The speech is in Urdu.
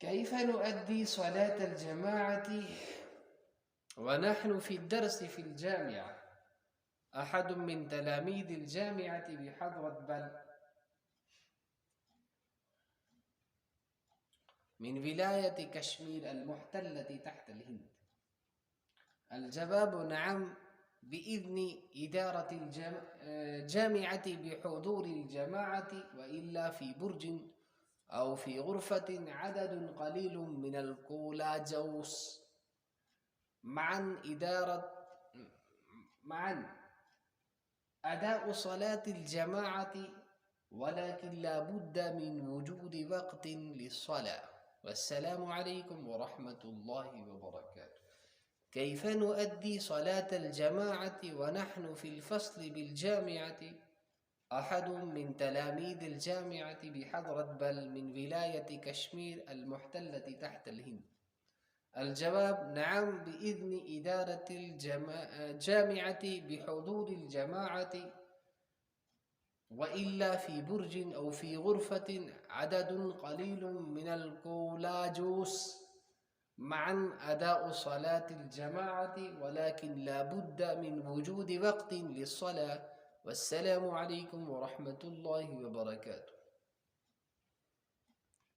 كيف نؤدي صلاة الجماعة ونحن في الدرس في الجامعة؟ أحد من تلاميذ الجامعة بحضرة بل من ولاية كشمير المحتلة تحت الهند. الجواب نعم، بإذن إدارة الجامعة بحضور الجماعة، وإلا في برج أو في غرفة عدد قليل من الكولاجوس. معا أداء صلاة الجماعة، ولكن لا بد من وجود وقت للصلاة. والسلام عليكم ورحمة الله وبركاته. كيف نؤدي صلاة الجماعة ونحن في الفصل بالجامعة؟ أحد من تلاميذ الجامعة بحضرة بل من ولاية كشمير المحتلة تحت الهند. الجواب نعم، بإذن إدارة الجامعة بحضور الجماعة، وإلا في برج أو في غرفة عدد قليل من الكولاجوس. معا أداء صلاة الجماعة، ولكن لا بد من وجود وقت للصلاة. والسلام عليكم ورحمة الله وبركاته.